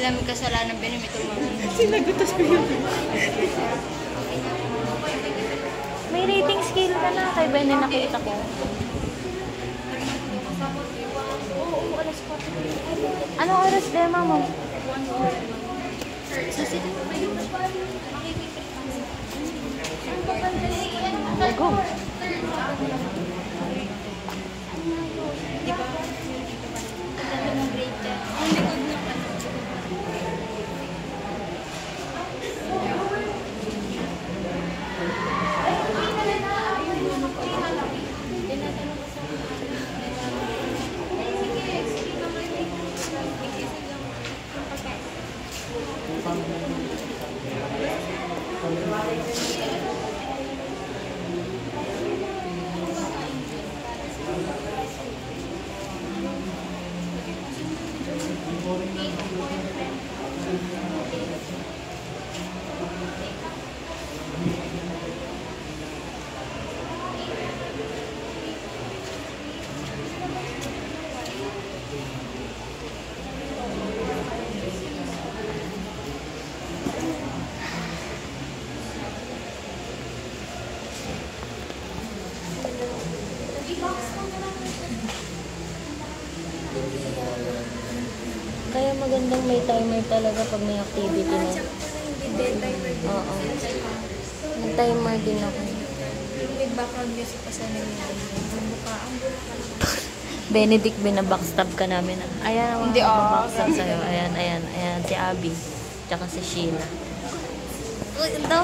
Hindi namin kasalanan pinimito mo. Sinagutos ko yun. May rating scale ka na kay Ben na nakita ko. Anong oras dema mo? Go. Di ba? Ang ganda ng grade dyan. Ang likod na pa. Kaya magandang may timer talaga pag may activity na. Oo. May timer din ako. May background kasi pa sa namin. Ang mukha. Benedict, binabackstab ka namin. Ayan ang Hindi, backstab sa'yo. Ayan, ayan, ayan. Si Abby. Tsaka si Sheila. Uy, ito?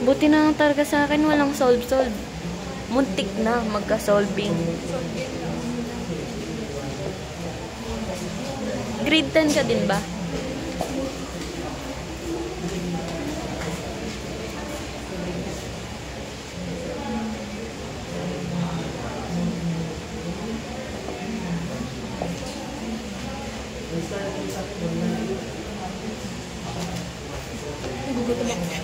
Buti na lang talaga sa akin, walang solve-solve. Muntik na magka-solving. Grade 10 ka din ba? Gugutom ako.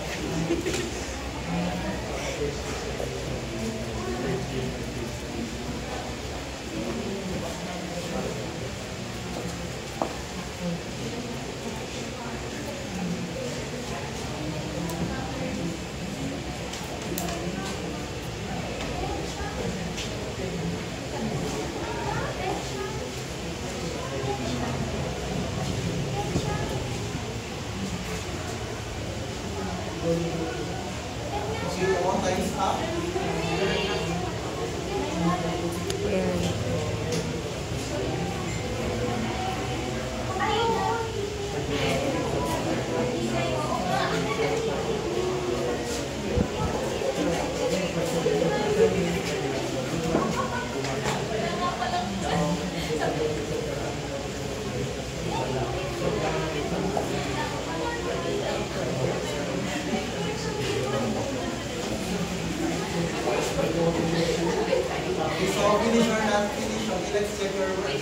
So, finish or not finish, okay, let's check your work.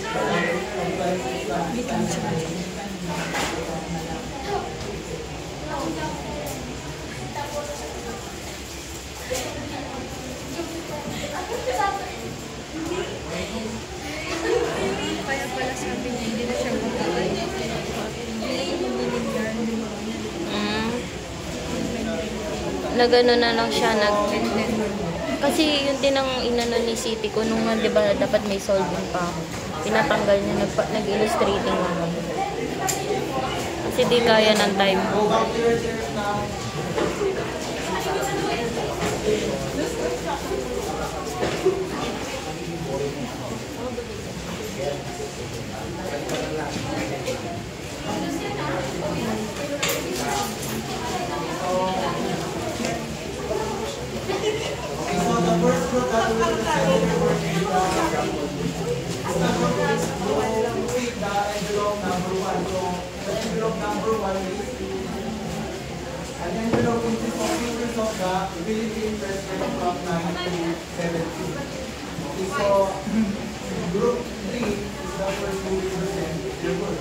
Kaya pala sabi niya, hindi na siya mag-aay. Nagano na lang siya, kasi yun din ang inano ni City ko nung di ba dapat may solving pa ako. Pinatanggal niya, nag-illustrating ako. Kasi di kaya ng time. First group that we will send your work is the envelope number 1. So, the envelope number 1 is an envelope consisting of pictures of the Philippine President of 17. Okay, so group 3 is the first who will present your work.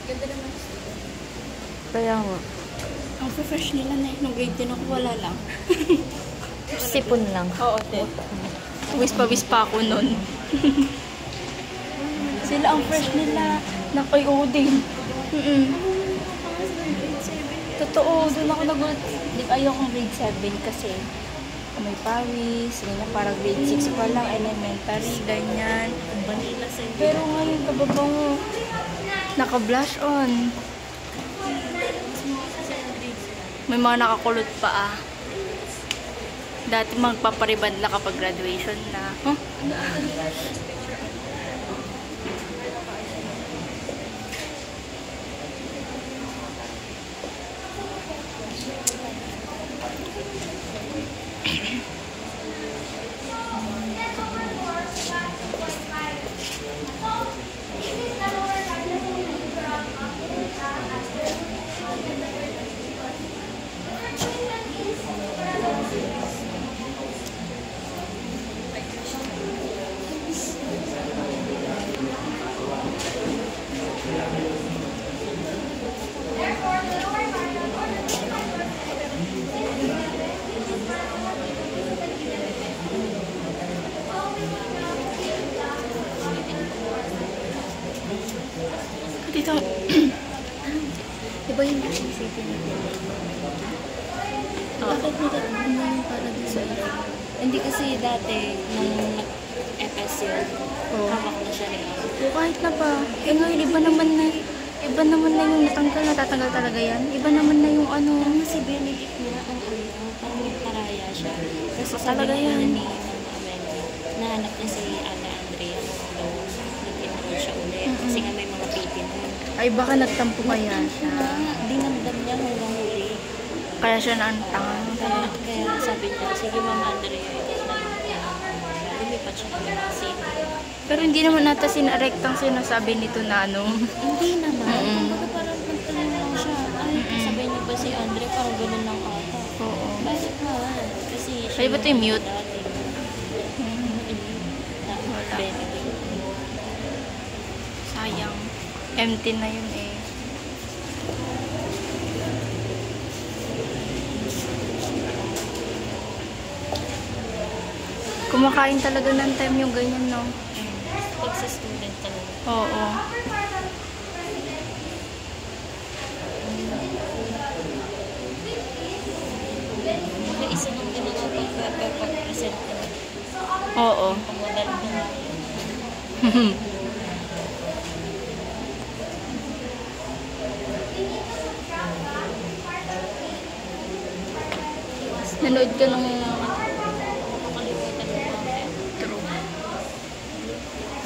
Ganda naman. Kaya nga. Ang fresh nila na nung grade 10 ako, wala lang. Sipon lang. Oo, te. Wis pa ako nun. Sila ang fresh nila. Nakayo din. Totoo, doon ako nagulat. Ayaw kong grade 7 kasi may pawis, na parang grade 6 pa lang, elementary, ganyan. Pero ngayon, kababango, naka-blush on. May mga nakakulot pa ah. Dati magpapariband na kapag graduation na. Huh? Dito. Diba yung city nito? Bakit nila yung para dito sa Hindi kasi dati, nung FS yun, hawak na siya nila. Kahit na pa. Ngayon, iba naman na yung natanggal, natatanggal talaga yan. Iba naman na yung ano. Si Benedict na ang parang paraya siya. Kasi talaga yan. Ni nahanap niya si Ana Andrea daw nag-enroll siya ulit. Kasi nga may mga pipin. Ay, baka nagtampo kaya siya. Dinamdam niya hanggang huli. Kaya siya naantang. Kaya sabi niya, sige Mama Andrea, lumipat siya ng scene. Pero hindi naman nata sinarektang sinasabi nito na ano. Hindi naman. Kumbaga parang nagtanong lang siya. Ay, kasabay niyo ba si Andre? Parang ganun lang ata. Oo. Bakit naman? Kasi siya. Ay, ba't yung mute? Sayang. Empty na yun eh. Kumakain talaga ng time yung ganyan, no? Pag sa student talaga. Oo. May isa nang ginagawa pag-present ka. Oo. Pag-modal ka. Nanood ka ng makalimutan mo. True.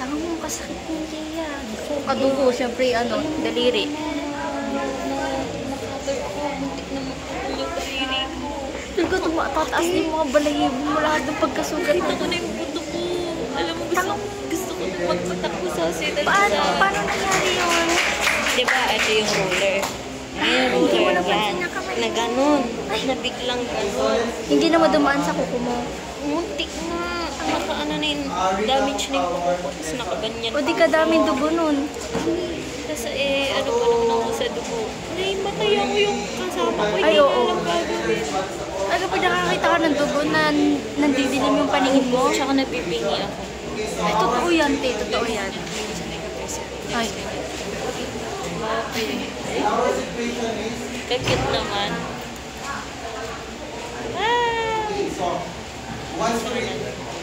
Ang kasakit ng Kaya. Kadugo, syempre, daliri. Nakatag ako, muntik na makapal yung daliri ko. Talaga, tumataas na yung mga balahibo mo lahat ng pagkasugat. Kita ko na yung buto ko. Alam mo, gusto ko na magpatakbo sa hospital. Paano nangyari yun? Diba, ito yung roller. Ngayon, roller, yan. Na ganun. Nabiglang ganun. Hindi na madumaan sa kuko mo. Muntik na. Nakaano na yun. Damage na yung kuko ko. Tapos nakaganyan. O di ka daming dugo nun. Tapos ano pa naman ako sa dugo. Matay ako yung kasama ko. Ay, Hindi oo. na alam gagawin. Ay, kapag nakakita ka ng dugo na nandidilim yung paningin mo. Tsaka nabibingi ako. Ay, totoo yan, te. Totoo yan. Ay. Kakit naman. Ah! One screen,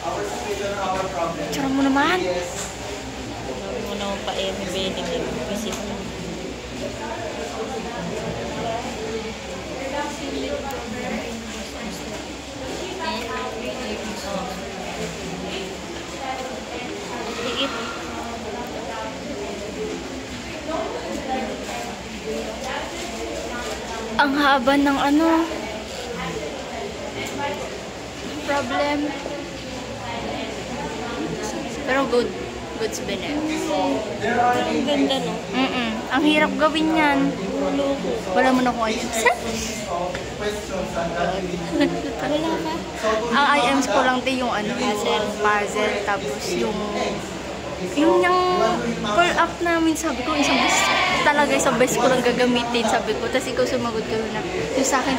our situation, our problem. Tsura mo naman. Huwag mo naman pa MBNing nag-visit lang. Liit. Ang haba ng problem. Pero good. Good's been Ang ganda, no? Ang hirap gawin yan. Loko. Wala mo na kung ayun. Questions and that Wala ka? Ang IMs ko lang din yung puzzle. Tapos yung pull up namin, sabi ko, isang beses ko lang gagamitin, sabi ko. Tapos ikaw sumagot ka na, yung sa akin